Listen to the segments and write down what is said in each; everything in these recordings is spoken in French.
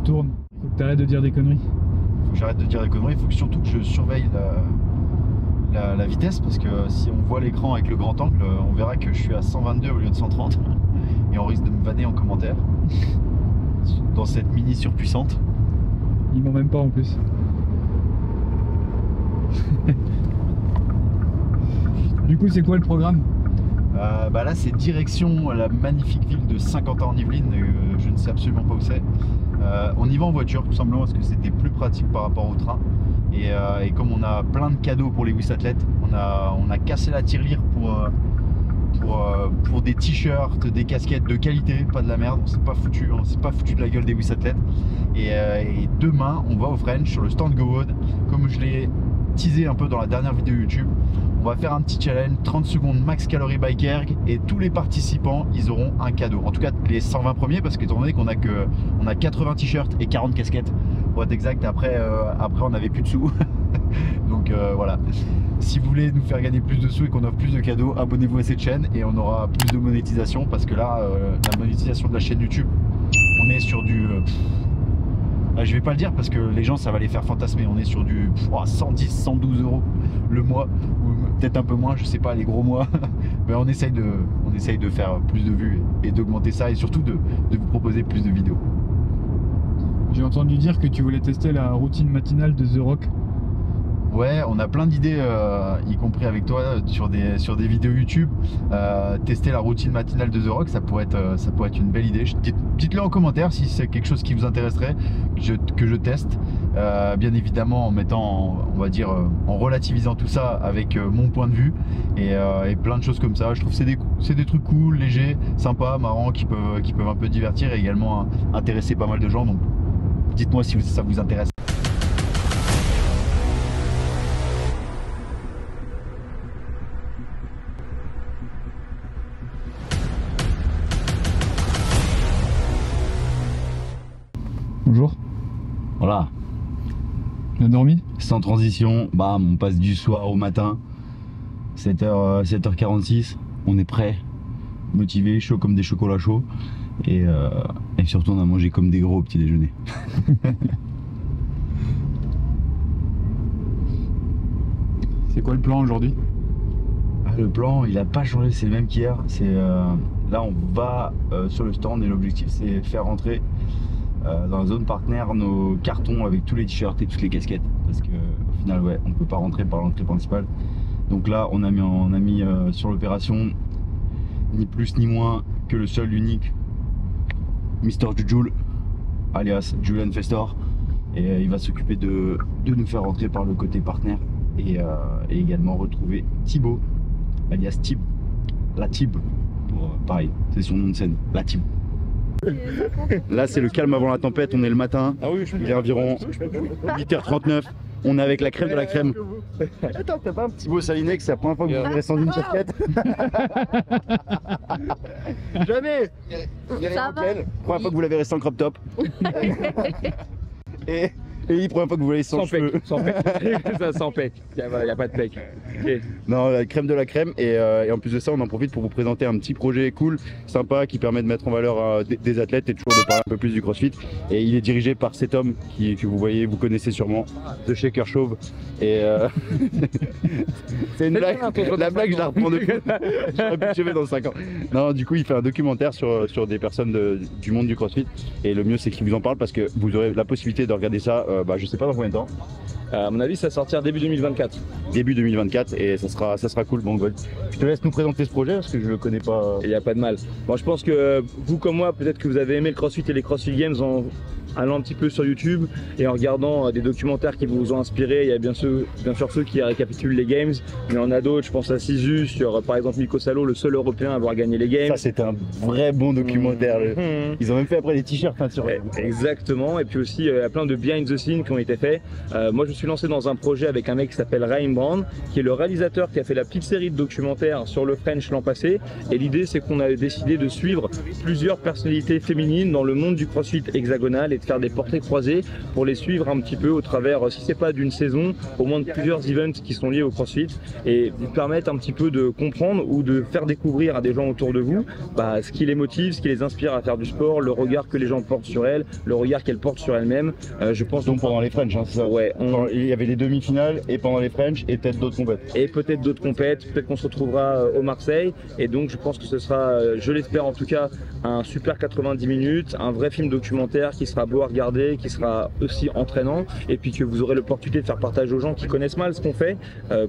tourne. Faut que t'arrêtes de dire des conneries. Faut que j'arrête de dire des conneries, il faut que surtout que je surveille la vitesse, parce que si on voit l'écran avec le grand angle, on verra que je suis à 122 au lieu de 130 et on risque de me vanner en commentaire dans cette mini surpuissante. Il ment même pas en plus. Du coup, c'est quoi le programme? Bah là, c'est direction la magnifique ville de Saint-Quentin-en-Yvelines. Je ne sais absolument pas où c'est. On y va en voiture tout simplement parce que c'était plus pratique par rapport au train. Et comme on a plein de cadeaux pour les WissAthlètes, on a cassé la tirelire pour des t-shirts, des casquettes de qualité, pas de la merde. On s'est pas foutu de la gueule des WissAthlètes. Et demain, on va au French sur le stand GoWood, comme je l'ai teasé un peu dans la dernière vidéo YouTube. On va faire un petit challenge, 30 secondes max calorie bike erg, et tous les participants, ils auront un cadeau. En tout cas, les 120 premiers, parce qu'étant donné qu'on a 80 t-shirts et 40 casquettes, pour être exact, après on n'avait plus de sous. Donc voilà. Si vous voulez nous faire gagner plus de sous et qu'on offre plus de cadeaux, abonnez-vous à cette chaîne et on aura plus de monétisation, parce que là, la monétisation de la chaîne YouTube, on est sur du... je vais pas le dire parce que les gens, ça va les faire fantasmer. On est sur du 110, 112 euros le mois, ou peut-être un peu moins, je sais pas, les gros mois. Mais on essaye de faire plus de vues et d'augmenter ça, et surtout de vous proposer plus de vidéos. J'ai entendu dire que tu voulais tester la routine matinale de The Rock. Ouais, on a plein d'idées, y compris avec toi, sur des vidéos YouTube. Tester la routine matinale de The Rock, ça pourrait être une belle idée. Dites-le en commentaire si c'est quelque chose qui vous intéresserait, que je teste. Bien évidemment en mettant, on va dire, en relativisant tout ça avec mon point de vue, et plein de choses comme ça. Je trouve que c'est des trucs cool, légers, sympas, marrants, qui peuvent un peu divertir et également intéresser pas mal de gens. Donc dites-moi si ça vous intéresse. Bonjour. Voilà. Bien dormi? Sans transition, bam, on passe du soir au matin, 7h46, on est prêt, motivé, chaud comme des chocolats chauds, et surtout on a mangé comme des gros au petit déjeuner. C'est quoi le plan aujourd'hui? Le plan, il a pas changé, c'est le même qu'hier. Là on va sur le stand et l'objectif c'est faire rentrer dans la zone partenaire nos cartons avec tous les t-shirts et toutes les casquettes, parce que au final ouais, on peut pas rentrer par l'entrée principale. Donc là on a mis sur l'opération ni plus ni moins que le seul unique Mr Jujul, alias Julian Festor, et il va s'occuper de nous faire rentrer par le côté partenaire, et également retrouver Thibaut alias Tib, la Tib, pareil, c'est son nom de scène, la Tib. Là c'est le calme avant la tempête, on est le matin, il est environ 8h39, on est avec la crème de la crème. Attends, t'as pas un petit beau saliné que c'est la première fois que vous verrez sans une casquette? Jamais. Première fois que vous l'avez resté en crop top. Et première fois que vous voyez sans cheveux. Sans pec. Ça, sans pec. Il n'y a pas de pec. Okay. Non, la crème de la crème. Et en plus de ça, on en profite pour vous présenter un petit projet cool, sympa, qui permet de mettre en valeur des athlètes et toujours de parler un peu plus du CrossFit. Et il est dirigé par cet homme que vous voyez, vous connaissez sûrement, The Shaker Chauve. Et c'est une blague. La blague, je la reprends depuis. J'aurais pu tuer dans 5 ans. Non, du coup, il fait un documentaire sur des personnes du monde du CrossFit. Et le mieux, c'est qu'il vous en parle, parce que vous aurez la possibilité de regarder ça. Je sais pas dans combien de temps. À mon avis, ça va sortir début 2024. Début 2024, et ça sera cool. Bon, je te laisse nous présenter ce projet parce que je le connais pas. Il n'y a pas de mal. Bon, je pense que vous comme moi, peut-être que vous avez aimé le CrossFit et les CrossFit Games en allant un petit peu sur YouTube et en regardant des documentaires qui vous ont inspiré. Il y a bien sûr ceux qui récapitulent les Games, mais il y en a d'autres. Je pense à Sisu sur par exemple Mikko Salo, le seul Européen à avoir gagné les Games. Ça, c'est un vrai bon documentaire. Ils ont même fait après des t-shirts sur. Exactement. Et puis aussi il y a plein de behind the scenes qui ont été faits. Moi je me suis lancé dans un projet avec un mec qui s'appelle Ryan Brand, qui est le réalisateur qui a fait la petite série de documentaires sur le French l'an passé. Et l'idée c'est qu'on a décidé de suivre plusieurs personnalités féminines dans le monde du CrossFit hexagonal et de faire des portraits croisés pour les suivre un petit peu au travers, si c'est pas d'une saison, au moins de plusieurs events qui sont liés au CrossFit et vous permettre un petit peu de comprendre ou de faire découvrir à des gens autour de vous ce qui les motive, ce qui les inspire à faire du sport, le regard que les gens portent sur elles, le regard qu'elles portent sur elles-mêmes. Je pense donc pendant les French, hein, c'est ça. Ouais, il y avait les demi-finales et pendant les French et peut-être d'autres compètes. Et peut-être d'autres compètes, peut-être qu'on se retrouvera au Marseille. Et donc je pense que ce sera, je l'espère en tout cas, un super 90 minutes, un vrai film documentaire qui sera beau à regarder, qui sera aussi entraînant, et puis que vous aurez l'opportunité de faire partager aux gens qui connaissent mal ce qu'on fait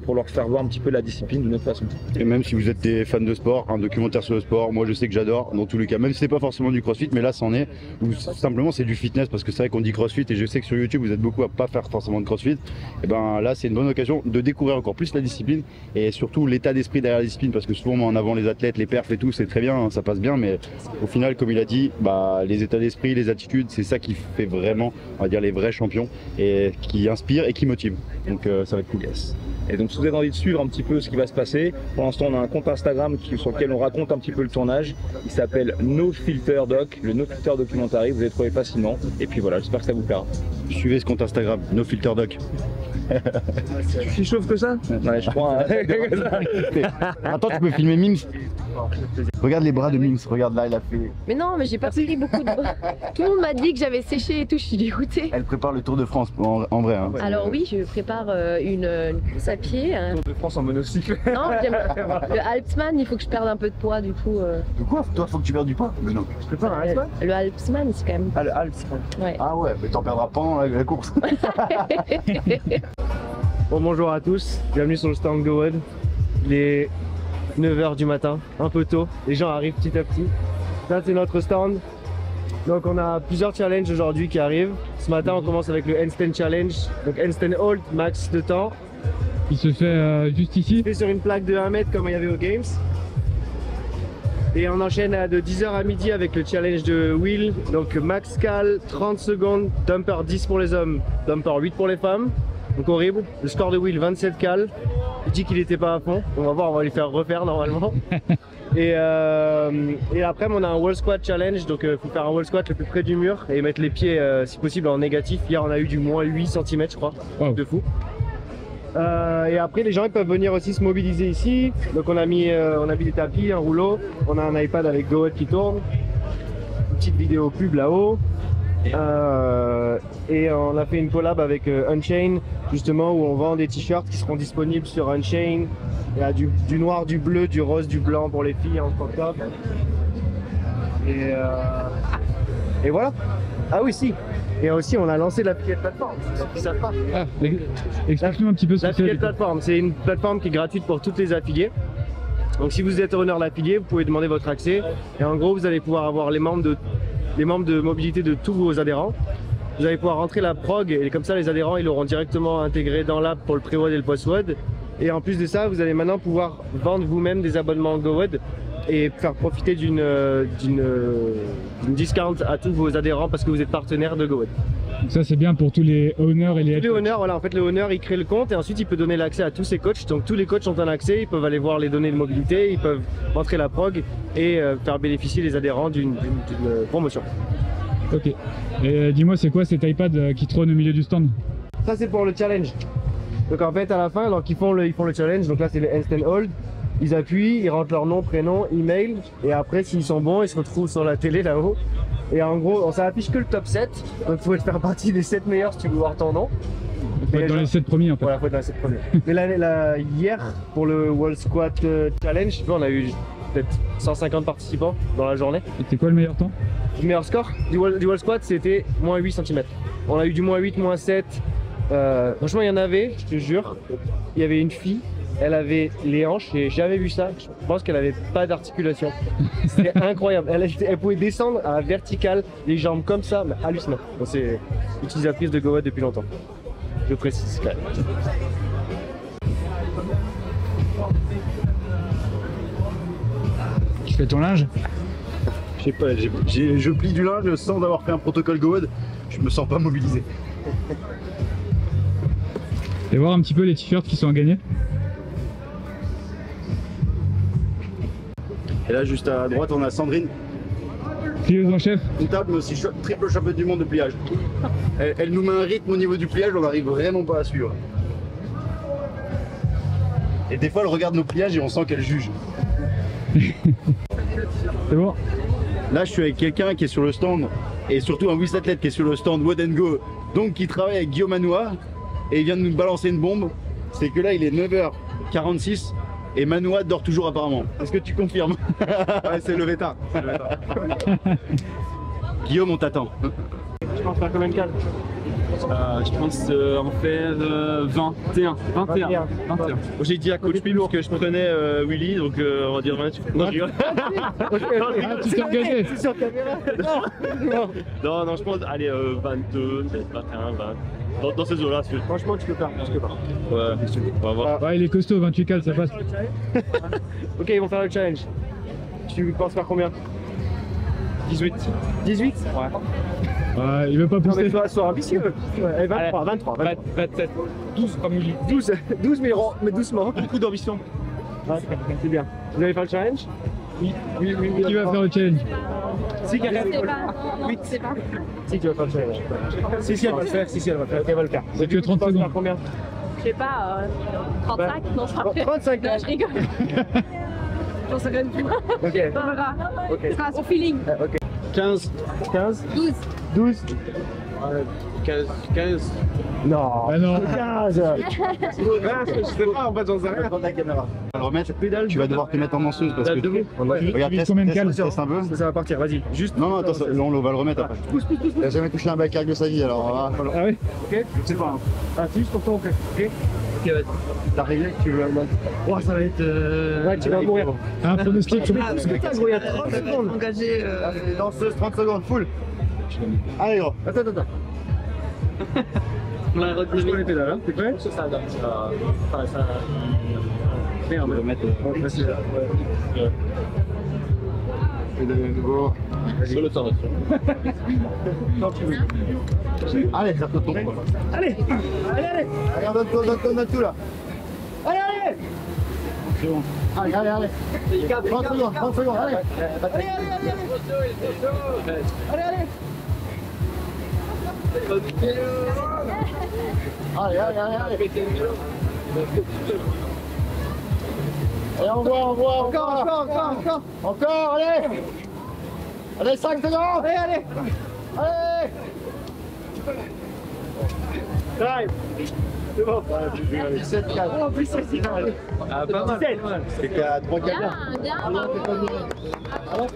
pour leur faire voir un petit peu la discipline de notre façon. Et même si vous êtes des fans de sport, un documentaire sur le sport, moi je sais que j'adore dans tous les cas, même si c'est pas forcément du CrossFit, mais là c'en est, ou simplement c'est du fitness, parce que c'est vrai qu'on dit CrossFit et je sais que sur YouTube vous êtes beaucoup à pas faire forcément de CrossFit. Et ben là c'est une bonne occasion de découvrir encore plus la discipline et surtout l'état d'esprit derrière la discipline, parce que souvent on met en avant les athlètes, les perfs et tout, c'est très bien, hein, ça passe bien, mais au final comme il a dit, les états d'esprit, les attitudes, c'est ça qui fait vraiment, on va dire, les vrais champions et qui inspire et qui motive. Donc ça va être cool. Yes. Et donc si vous avez envie de suivre un petit peu ce qui va se passer, pour l'instant on a un compte Instagram sur lequel on raconte un petit peu le tournage. Il s'appelle No Filter Doc, le No Filter Documentary, vous allez trouver facilement. Et puis voilà, j'espère que ça vous plaira. Suivez ce compte Instagram, No Filter Doc. Tu suis chauve que ça? Ouais, je crois. Attends, tu peux filmer Mims. Regarde les bras de Mims, regarde là, il a fait. Mais non, mais j'ai pas pris beaucoup de bras. Tout le monde m'a dit que j'avais séché et tout, je suis dégoûtée. Elle prépare le Tour de France en vrai. Hein. Alors oui, je prépare une course à pied. Tour de France en monocycle. Non, le Alpsman, il faut que je perde un peu de poids du coup. De quoi? Toi, faut que tu perdes du poids? Mais non. Tu prépares un Alpsman? Le Alpsman, c'est quand même. Ah, le Alpsman. Ouais. Ah ouais, mais t'en perdras pendant la course. Bon, bonjour à tous, bienvenue sur le stand GoWOD. Il est 9h du matin, un peu tôt, les gens arrivent petit à petit. Ça c'est notre stand. Donc on a plusieurs challenges aujourd'hui qui arrivent. Ce matin on commence avec le handstand challenge, donc handstand hold, max de temps. Il se fait juste ici. Fait sur une plaque de 1 mètre comme il y avait aux Games. Et on enchaîne de 10h à midi avec le challenge de wheel, donc max cal 30 secondes, dumper 10 pour les hommes, dumper 8 pour les femmes. Donc horrible, le score de wheel 27 cal, il dit qu'il n'était pas à fond, on va voir, on va lui faire refaire normalement. et après on a un wall squat challenge, donc il faut faire un wall squat le plus près du mur et mettre les pieds si possible en négatif. Hier on a eu du moins 8 cm je crois, Wow. de fou. Et après les gens ils peuvent venir aussi se mobiliser ici, donc on a mis des tapis, un rouleau, on a un iPad avec GoWOD qui tourne, une petite vidéo pub là-haut. Et on a fait une collab avec Unchained justement où on vend des t-shirts qui seront disponibles sur Unchained. Il y a du noir, du bleu, du rose, du blanc pour les filles en crop top. Et voilà. Ah oui si. Et aussi on a lancé l'affiliate plateforme. Ils savent pas. Ah, explique-nous un petit peu ce que L'affiliate c'est. plateforme, c'est une plateforme qui est gratuite pour tous les affiliés. Donc si vous êtes honneur d'affilié, vous pouvez demander votre accès. Et en gros vous allez pouvoir avoir les membres de mobilité de tous vos adhérents. Vous allez pouvoir rentrer la prog et comme ça les adhérents ils l'auront directement intégré dans l'app pour le pré-WOD et le post-WOD. Et en plus de ça, vous allez maintenant pouvoir vendre vous-même des abonnements GoWOD et faire profiter d'une discount à tous vos adhérents parce que vous êtes partenaire de GoWOD. Ça c'est bien pour tous les owners et les head Le coachs. owner, voilà, en fait le owner il crée le compte et ensuite il peut donner l'accès à tous ses coachs. Donc tous les coachs ont un accès, ils peuvent aller voir les données de mobilité, ils peuvent rentrer la prog et faire bénéficier les adhérents d'une promotion. Ok. Et dis-moi, c'est quoi cet iPad qui trône au milieu du stand? Ça c'est pour le challenge. Donc en fait à la fin, donc ils font le challenge, donc là c'est le handstand hold. Ils appuient, ils rentrent leur nom, prénom, email et après s'ils sont bons, ils se retrouvent sur la télé là-haut. Et en gros, ça affiche que le top 7, donc il faut faire partie des 7 meilleurs si tu veux voir ton nom. Faut être dans les 7 premiers en fait. Voilà, faut être dans les 7 premiers. Mais hier, pour le Wall Squat Challenge, je sais pas, on a eu peut-être 150 participants dans la journée. Et c'est quoi le meilleur temps? Le meilleur score du wall Squat, c'était moins 8 cm. On a eu du moins 8, moins 7. Franchement, il y en avait, je te jure. Il y avait une fille, elle avait les hanches, j'ai jamais vu ça. Je pense qu'elle avait pas d'articulation. C'était incroyable. Elle pouvait descendre à la verticale, les jambes comme ça, mais hallucinant. Bon, c'est utilisatrice de GoWOD depuis longtemps. Je précise quand même. Tu fais ton linge? Je sais pas, je plie du linge sans avoir fait un protocole GoWOD, je me sens pas mobilisé. Et voir un petit peu les t-shirts qui sont à gagner. Et là juste à droite on a Sandrine Plieuse en chef. Comptable, mais aussi triple championne du monde de pliage. Elle nous met un rythme au niveau du pliage, on n'arrive vraiment pas à suivre. Et des fois, elle regarde nos pliages et on sent qu'elle juge. C'est bon. Là, je suis avec quelqu'un qui est sur le stand, et surtout un Wissathlète qui est sur le stand Wood & Go, donc qui travaille avec Guillaume Manois, et il vient de nous balancer une bombe. C'est que là, il est 9h46 et Manois dort toujours apparemment. Est-ce que tu confirmes? Ouais, c'est levé tard. Guillaume, on t'attend. Je pense faire combien de cales? Je pense en faire 21. J'ai dit à Coach Pilou que je prenais Willy, donc on va dire 28. Non, je rigole. Ah, tu t'es engagé. Non, je pense, allez, 22, peut-être 21, 20. Dans ces eaux-là, Franchement, tu peux faire. ouais, on va voir. Ouais, il est costaud, 28 cales, ça passe. Ok, ils vont faire le challenge. Tu penses faire combien? 18. 18? Ouais. Ouais, il veut pas Non mais pousser. sois ambitieux. Ouais, 23. 27. 12 comme Willy. 12 mais doucement. Beaucoup d'ambition. Ouais, c'est bien. Vous allez faire le challenge? Oui. Qui va faire le challenge? Si quelqu'un C'est pas. Non, c'est pas. Si tu vas faire le challenge. Si elle va le faire. Si elle va le faire. Elle va le faire. C'est que 30 Tu penses faire secondes. combien? Je sais pas, 35? Non, je rappelle. 35 Non, je rigole. J'en sais rien du tout. Ok. On verra. Ok. Ce sera au feeling. 15. 12. 12. 15. Non. Ah non. 15. Je sais pas, en fait, j'en sais rien. Prends ta caméra. On va le remettre. Tu vas devoir te mettre en danseuse parce que. Regarde, teste Combien de cales? un peu. Ça va partir, vas-y. Juste. Non, attends, on va le remettre après. Il a jamais touché un bac de sa vie alors. Ah oui. Ok. Je sais pas. Ah, c'est juste pour toi, ok. T'as réglé que tu veux. Oh, ça va être. Ouais, tu vas mourir. Un pronostic. Putain, gros, il y a 30 secondes. Engagé. Danseuse, 30 secondes, full. Allez, gros. Attends. On l'a Je prends les pédales, hein. T'es prêt? On va mettre. Vas-y. Et de nouveau. Sur le temps, Allez, ça te tombe. Allez. Regarde, donne tout là. Allez. C'est bon. Allez. 30 secondes, allez. Allez. Allez, on voit. Encore, allez. Allez, 5 secondes. Allez. Drive. C'est bon. 17 4. Oh, plus c'est final. Ah, pas mal. C'est qu'à 3 4 Bien, bravo.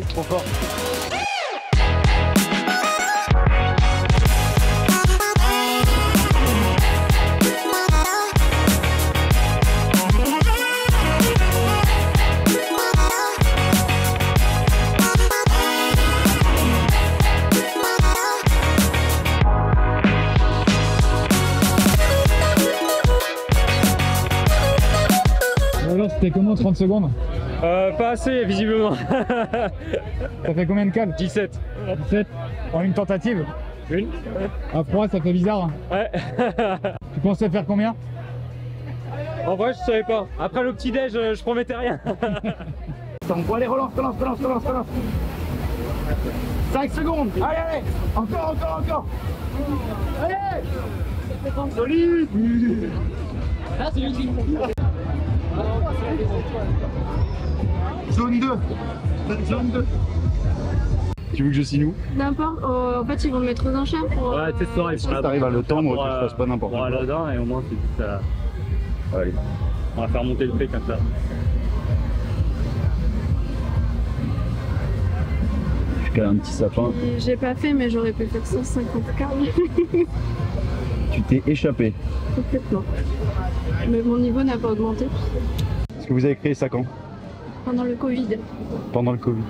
Trop fort. Alors, c'était comment 30 secondes? Pas assez, visiblement. Ça fait combien de cales? 17. 17. En une tentative? Une. À froid, ça fait bizarre. Ouais. Tu pensais faire combien? En vrai, je savais pas. Après le petit-déj, je promettais rien. Allez, relance. 5 secondes. Allez. Encore. Allez. Solide. Là, c'est lui. Zone 2. Tu veux que je signe où? N'importe. En fait, ils vont le mettre aux enchères pour. Ouais, c'est ça. Si t'arrives à le tendre, que je fasse pas n'importe quoi. Là-dedans, et au moins, c'est juste à. Allez. On va faire monter le prix comme ça. Jusqu'à un petit sapin. J'ai pas fait, mais j'aurais pu faire 150 cartes. Tu t'es échappé. Complètement. Mais mon niveau n'a pas augmenté Est-ce que vous avez créé ça quand? pendant le Covid. Pendant le Covid.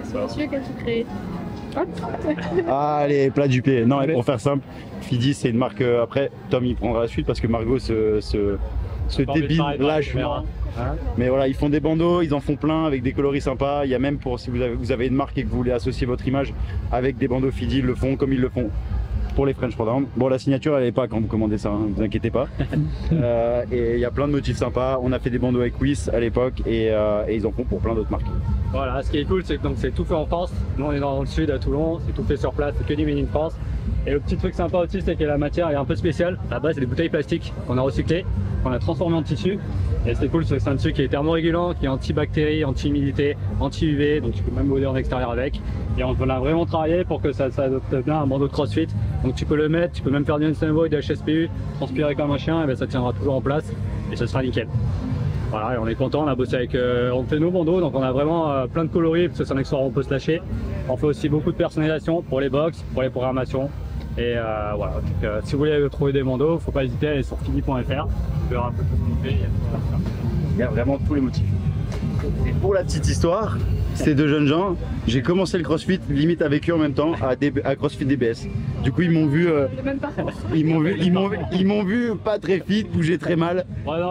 C'est monsieur qui a tout créé. Allez, plat du pied. Non, et pour faire simple, Fidi c'est une marque. Après, Tom il prendra la suite parce que Margot se débile lâchement. Mais voilà, ils font des bandeaux, ils en font plein avec des coloris sympas. Il y a même pour si vous avez une marque et que vous voulez associer votre image avec des bandeaux Fidi, ils le font comme ils le font pour les French Throwdown. Bon, la signature elle est pas quand vous commandez ça, hein, vous inquiétez pas. Et il y a plein de motifs sympas. On a fait des bandeaux avec Wiss à l'époque et ils en font pour plein d'autres marques. Voilà, ce qui est cool, c'est que c'est tout fait en France. Nous, on est dans le sud, à Toulon, c'est tout fait sur place, c'est que du made in France. Et le petit truc sympa aussi, c'est que la matière est un peu spéciale. À la base, c'est des bouteilles plastiques qu'on a recyclées, qu'on a transformées en tissu. Et c'est cool, c'est un tissu qui est thermorégulant, qui est anti-bactéries, anti-humidité, anti-UV, donc tu peux même voler en extérieur avec. Et on a vraiment travaillé pour que ça devienne un bandeau de CrossFit. Donc tu peux le mettre, tu peux même faire du handstand walk, du HSPU, transpirer comme un chien, et ben ça tiendra toujours en place et ça sera nickel. Voilà, et on est content, on a bossé avec, on fait nos bandeaux, donc on a vraiment plein de coloris parce que c'est un accessoire où on peut se lâcher. On fait aussi beaucoup de personnalisation pour les box, pour les programmations. Et voilà, donc, si vous voulez trouver des bandeaux, faut pas hésiter à aller sur fini.fr. Vous verrez un peu tout ce qu'on fait. Il y a vraiment tous les motifs. Et pour la petite histoire, ces deux jeunes gens, j'ai commencé le CrossFit limite avec eux en même temps à CrossFit DBS. Du coup ils m'ont vu, ils m'ont vu pas très fit, bouger très mal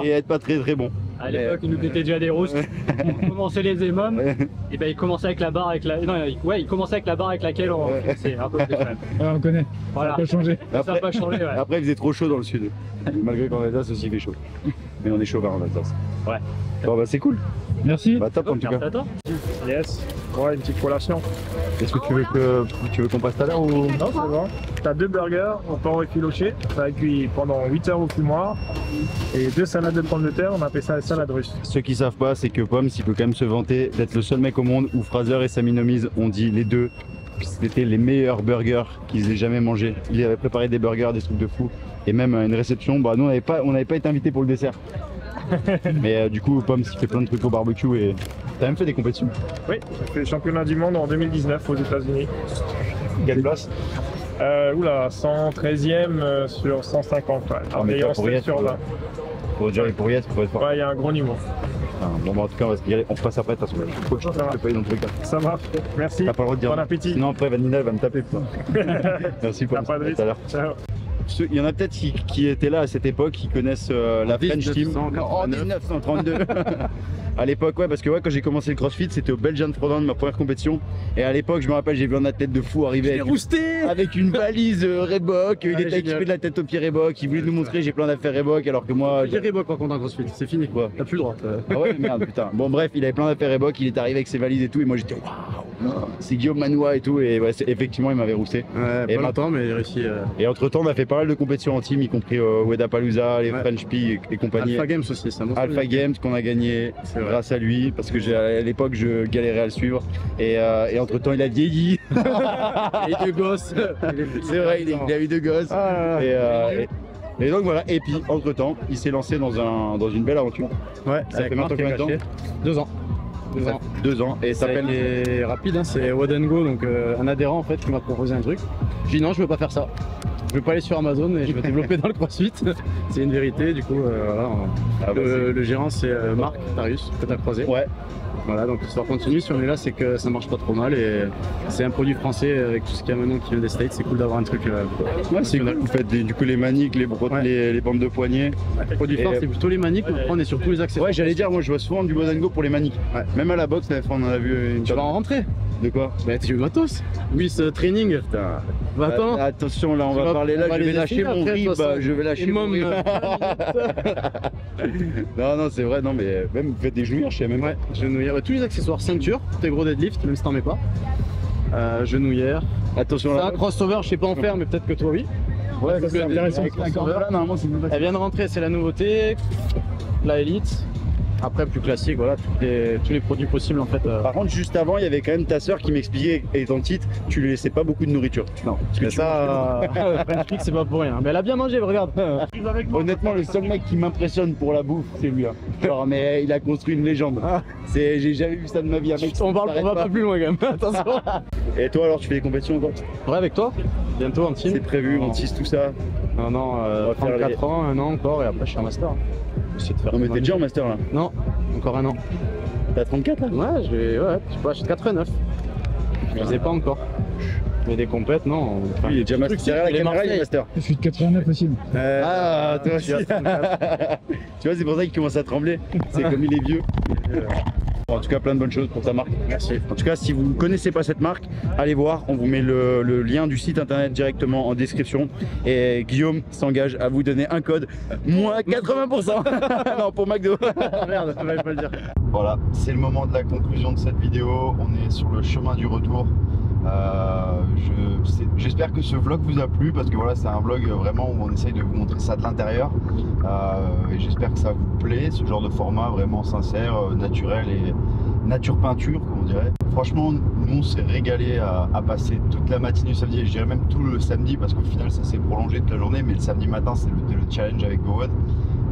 et être pas très bon. À l'époque, ils nous étaient déjà des roustes. On commençait les émums, et ben ils commençaient avec la barre avec la. Non, ils commençaient avec la barre avec laquelle on. C'est un peu plus quand même. Ouais, on connaît. Voilà. Ça n'a pas changé. Ça n'a pas changé, ouais. Après il faisait trop chaud dans le sud. Malgré qu'en Alsace aussi il fait chaud. Mais on est chauvin en Alsace. Ouais. Bon bah c'est cool. Merci. Bah top en tout Merci cas. à toi. Yes, ouais, une petite collation. Est-ce que tu veux qu'on passe tout à l'heure ou. Non, c'est bon. T'as 2 burgers au porc effiloché, ça a cuit pendant 8 heures au fumoir. Et 2 salades de pommes de terre, on appelle ça la salade russe. Ceux qui savent pas, c'est que Poms, il peut quand même se vanter d'être le seul mec au monde où Fraser et Sami Nomiz ont dit les deux que c'était les meilleurs burgers qu'ils aient jamais mangés. Il avait préparé des burgers, des trucs de fou. Et même à une réception, bah nous on n'avait pas été invités pour le dessert. Mais du coup, Poms, il fait plein de trucs au barbecue et t'as même fait des compétitions. Oui, j'ai fait le championnat du monde en 2019 aux États-Unis. Quelle place? Oula, 113e sur 150. Ouais. Ah, mais Et on pour y se être, sur là. Pour dire pour y être, faut être fort. Ouais, il y a un gros niveau. Enfin, bon, bah, en tout cas, on se passe après de toute façon. Faut que je te paye dans tous les cas. Ça marche. Merci. T'as pas le droit de dire. Bon appétit. Sinon, après, Vanina va me taper. Merci Poms. T'as pas de À risque. tout à l'heure. Ciao. Il y en a peut-être qui étaient là à cette époque, qui connaissent la French Team. En 1932. À l'époque, ouais, parce que ouais, quand j'ai commencé le CrossFit, c'était au Belgian Throwdown, ma première compétition. Et à l'époque, je me rappelle, j'ai vu un athlète de fou arriver avec une valise Reebok. Il était équipé de la tête aux pieds Reebok. Il voulait nous montrer, j'ai plein d'affaires Reebok, alors que moi. J'ai Reebok par contre en CrossFit, c'est fini quoi. T'as plus le droit. Ah ouais, merde, putain. Bon, bref, il avait plein d'affaires Reebok, il est arrivé avec ses valises et tout. Et moi, j'étais waouh, c'est Guillaume Manois et tout. Et ouais, effectivement, il m'avait roussé. Ouais, et pas longtemps, mais j'ai réussi. Et entre temps, on a fait pas mal de compétitions en team, y compris Wedapalooza, les French P et compagnie. Alpha Games aussi, c'est un bon Alpha Games qu'on a gagné grâce à lui, parce que à l'époque je galérais à le suivre. Et entre temps, il a vieilli. Et deux gosses. C'est vrai, il a eu 2 gosses. Et donc voilà, et puis entre temps, il s'est lancé dans une belle aventure. Ouais, Ça fait maintenant combien de temps? 2 ans. 2 ans. 2 ans. Et ça s'appelle. C'est rapide, hein, c'est Wad & Go, donc un adhérent en fait qui m'a proposé un truc. J'ai dit non, je veux pas faire ça. Je veux pas aller sur Amazon et je veux développer dans le CrossFit. C'est une vérité, du coup voilà. Le gérant c'est Marc Tarius que t'as croisé. Ouais. Voilà, donc l'histoire continue. Si on est là, c'est que ça marche pas trop mal et c'est un produit français avec tout ce qu'il y a maintenant qui vient des States. C'est cool d'avoir un truc. Ouais, c'est cool. Vous faites du coup les maniques, les bandes de poignets. Le produit phare, c'est plutôt les maniques, mais on est sur tous les accessoires. Ouais, j'allais dire, moi je vois souvent du Wad & Go pour les maniques. Ouais. Même à la boxe, on en a vu une. Tu vas en rentrer. De quoi? Bah tu veux matos. Oui, ce training. Putain. Bah, attends. Attention, là on va parler là, je vais lâcher mon rib. Je vais lâcher mon rib. Non, c'est vrai, non, mais même vous faites des genouillères, je sais même. Ouais, genouillères, tous les accessoires, ceinture, tes gros deadlift, même si t'en mets pas. Genouillères. Attention là. Ça, crossover, je sais pas en faire, mais peut-être que toi oui. Ouais, c'est intéressant. Là, normalement, elle vient de rentrer, c'est la nouveauté. La Elite. Après, plus classique, voilà, tous les produits possibles en fait. Par contre, juste avant, il y avait quand même ta soeur qui m'expliquait, étant petite, tu lui laissais pas beaucoup de nourriture. Non, parce que ça, French Kick, c'est pas pour rien. Mais elle a bien mangé, regarde. Honnêtement, le seul mec qui m'impressionne pour la bouffe, c'est lui. Genre, mais il a construit une légende. J'ai jamais vu ça de ma vie. On va pas plus loin quand même. Attention. Et toi, alors, tu fais des compétitions encore? Ouais, avec toi. Bientôt en team. C'est prévu, on tisse tout ça. Non, 34 ans, 1 an encore, et après je suis en master. Non mais t'es déjà en master là? Non, encore 1 an. T'as 34 là? Ouais, je suis de 89. Je les ai pas encore. Mais des compètes, non. Enfin, il est déjà master. Derrière la caméra, il est master. Je suis de 89 aussi. Ah, toi aussi. Tu vois, c'est pour ça qu'il commence à trembler. C'est comme il est vieux. En tout cas, plein de bonnes choses pour ta marque. Merci. En tout cas, si vous ne connaissez pas cette marque, allez voir. On vous met le lien du site internet directement en description. Et Guillaume s'engage à vous donner un code moins 80%. Non, pour McDo. Merde, je vais pas le dire. Voilà, c'est le moment de la conclusion de cette vidéo. On est sur le chemin du retour. J'espère que ce vlog vous a plu parce que voilà, c'est un vlog vraiment où on essaye de vous montrer ça de l'intérieur. Et j'espère que ça vous plaît, ce genre de format vraiment sincère, naturel et nature peinture, comme on dirait. Franchement, nous on s'est régalé à passer toute la matinée du samedi, et je dirais même tout le samedi parce qu'au final ça s'est prolongé toute la journée, mais le samedi matin c'était le challenge avec GoWood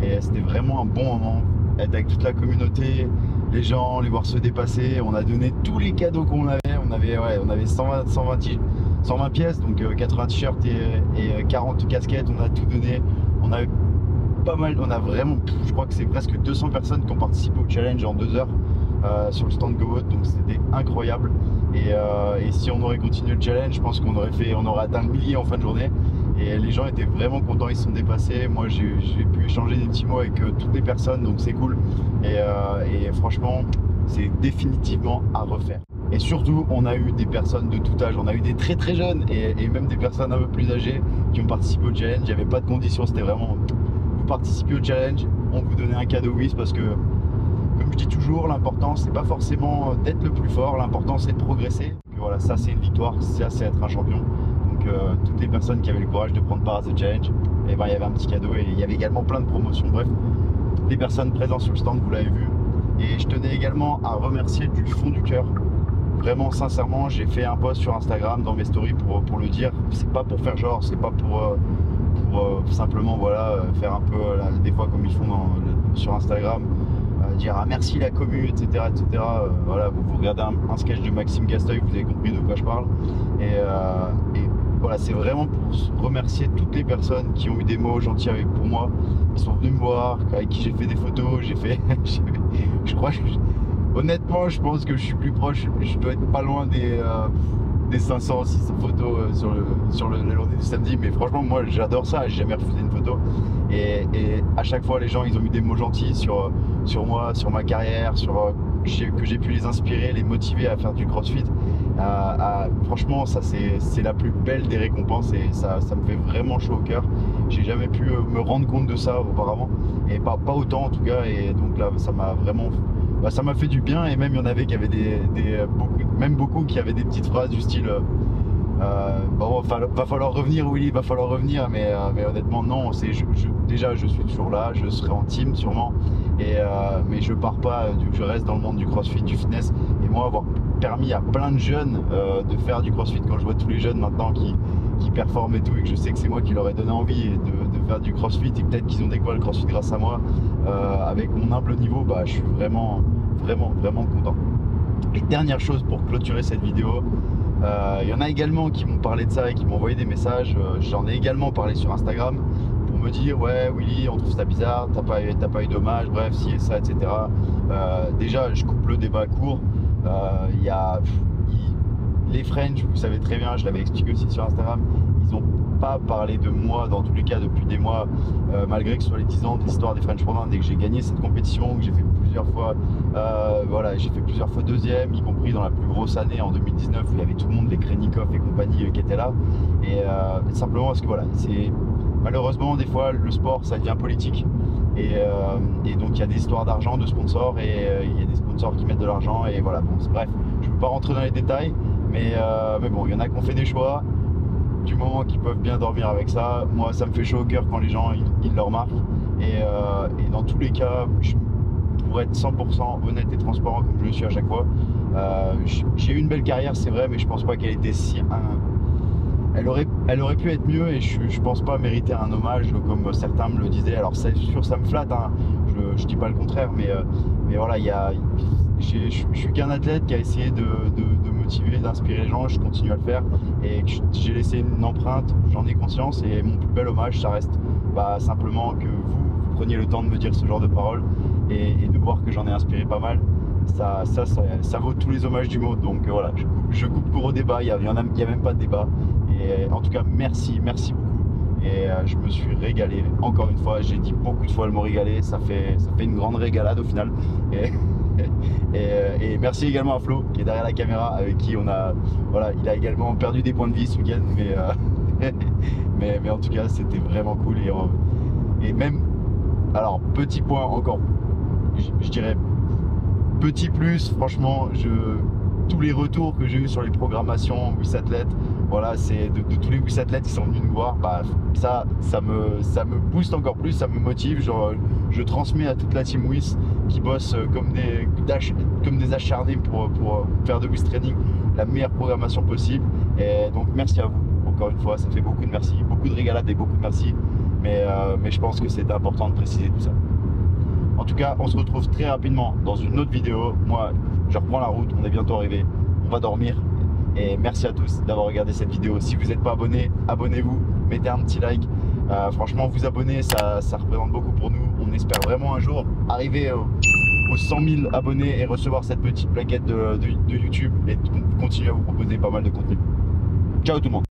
et c'était vraiment un bon moment. Être avec toute la communauté, les gens, les voir se dépasser. On a donné tous les cadeaux qu'on avait. On avait 120 pièces, donc 80 t-shirts et 40 casquettes. On a tout donné. On a pas mal. On a vraiment, je crois que c'est presque 200 personnes qui ont participé au challenge en 2 heures sur le stand GoWood. Donc c'était incroyable. Et si on aurait continué le challenge, je pense qu'on aurait atteint le millier en fin de journée. Et les gens étaient vraiment contents, ils se sont dépassés. Moi j'ai pu échanger des petits mots avec toutes les personnes, donc c'est cool. Et franchement, c'est définitivement à refaire. Et surtout, on a eu des personnes de tout âge, on a eu des très très jeunes et même des personnes un peu plus âgées qui ont participé au challenge. Il n'y avait pas de conditions, c'était vraiment vous participez au challenge, on vous donnait un cadeau WIS parce que, comme je dis toujours, l'important c'est pas forcément d'être le plus fort, l'important c'est de progresser. Et voilà, ça c'est une victoire, ça c'est être un champion. Toutes les personnes qui avaient le courage de prendre part à ce challenge, et ben, il y avait un petit cadeau et il y avait également plein de promotions. Bref, les personnes présentes sur le stand, vous l'avez vu. Et je tenais également à remercier du fond du cœur. Vraiment, sincèrement, j'ai fait un post sur Instagram dans mes stories pour le dire. C'est pas pour faire genre, c'est pas pour simplement voilà, faire un peu des fois comme ils font sur Instagram. Dire ah, merci la commu, etc. Voilà, vous regardez un sketch de Maxime Gasteuil, vous avez compris de quoi je parle. Et voilà, c'est vraiment pour remercier toutes les personnes qui ont eu des mots gentils pour moi, qui sont venus me voir, avec qui j'ai fait des photos. Je crois, honnêtement, je pense que je suis plus proche, je dois être pas loin des 500, 600 photos sur la journée du samedi. Mais franchement, moi j'adore ça, j'ai jamais refusé une photo. Et à chaque fois, les gens, ils ont eu des mots gentils sur moi, sur ma carrière, que j'ai pu les inspirer, les motiver à faire du crossfit. Franchement, ça c'est la plus belle des récompenses et ça me fait vraiment chaud au cœur. J'ai jamais pu me rendre compte de ça auparavant et pas autant en tout cas. Et donc là, ça m'a vraiment, ça m'a fait du bien. Et même il y en avait qui avaient beaucoup qui avaient des petites phrases du style bon, va falloir revenir, Willy, va falloir revenir, mais honnêtement non, déjà je suis toujours là, je serai en team sûrement, mais je pars pas, je reste dans le monde du crossfit, du fitness. Et moi, avoir permis à plein de jeunes de faire du crossfit, quand je vois tous les jeunes maintenant qui performent et tout, et que je sais que c'est moi qui leur ai donné envie de faire du crossfit, et peut-être qu'ils ont découvert le crossfit grâce à moi, avec mon humble niveau, je suis vraiment content. Et dernière chose pour clôturer cette vidéo, il y en a également qui m'ont parlé de ça et qui m'ont envoyé des messages. J'en ai également parlé sur Instagram pour me dire ouais Willy, on trouve ça bizarre, t'as pas eu d'hommage, bref, si et ça, etc. Déjà, je coupe le débat court. Les French, vous savez très bien, je l'avais expliqué aussi sur Instagram, ils n'ont pas parlé de moi dans tous les cas depuis des mois, malgré que ce soit les 10 ans de l'histoire des French Pro dès que j'ai gagné cette compétition, que j'ai fait plusieurs fois, voilà, j'ai fait plusieurs fois deuxième, y compris dans la plus grosse année en 2019 où il y avait tout le monde, les Krenikov et compagnie qui étaient là. Et simplement parce que voilà, malheureusement des fois le sport ça devient politique. Et donc il y a des histoires d'argent, de sponsors, et il y a des sponsors qui mettent de l'argent, et voilà, bon, bref, je ne veux pas rentrer dans les détails, mais bon, il y en a qui ont fait des choix, du moment qu'ils peuvent bien dormir avec ça. Moi ça me fait chaud au cœur quand les gens ils le remarquent, et dans tous les cas, pour être 100% honnête et transparent comme je le suis à chaque fois, j'ai eu une belle carrière, c'est vrai, mais je pense pas qu'elle était si... Elle aurait pu être mieux, et je pense pas mériter un hommage comme certains me le disaient. Alors c'est sûr, ça me flatte, hein. Je dis pas le contraire, mais voilà, je suis qu'un athlète qui a essayé de motiver, d'inspirer les gens. Je continue à le faire, et j'ai laissé une empreinte, j'en ai conscience. Et mon plus bel hommage, ça reste simplement que vous preniez le temps de me dire ce genre de paroles, et de voir que j'en ai inspiré pas mal. Ça vaut tous les hommages du monde. Donc voilà, je coupe court au débat, il y a même pas de débat. Et en tout cas, merci beaucoup. Et je me suis régalé. Encore une fois, j'ai dit beaucoup de fois le mot régalé. Ça fait une grande régalade au final. Et merci également à Flo qui est derrière la caméra, avec qui on a, voilà, il a également perdu des points de vie ce week-end, mais en tout cas c'était vraiment cool. Et même, alors petit point encore, je dirais petit plus, franchement, tous les retours que j'ai eu sur les programmations WissAthlète, voilà, c'est de tous les WissAthlètes qui sont venus nous voir, bah, ça me booste encore plus, ça me motive. Genre, je transmets à toute la team Wiss qui bosse comme des acharnés pour faire de Wiss Training la meilleure programmation possible. Et donc merci à vous, encore une fois, ça fait beaucoup de merci, beaucoup de régalades et beaucoup de merci, mais je pense que c'est important de préciser tout ça. En tout cas, on se retrouve très rapidement dans une autre vidéo. Moi, je reprends la route, on est bientôt arrivé, on va dormir. Et merci à tous d'avoir regardé cette vidéo. Si vous n'êtes pas abonné, abonnez-vous, mettez un petit like. Franchement, vous abonner, ça représente beaucoup pour nous. On espère vraiment un jour arriver aux 100 000 abonnés et recevoir cette petite plaquette de YouTube et continuer à vous proposer pas mal de contenu. Ciao tout le monde.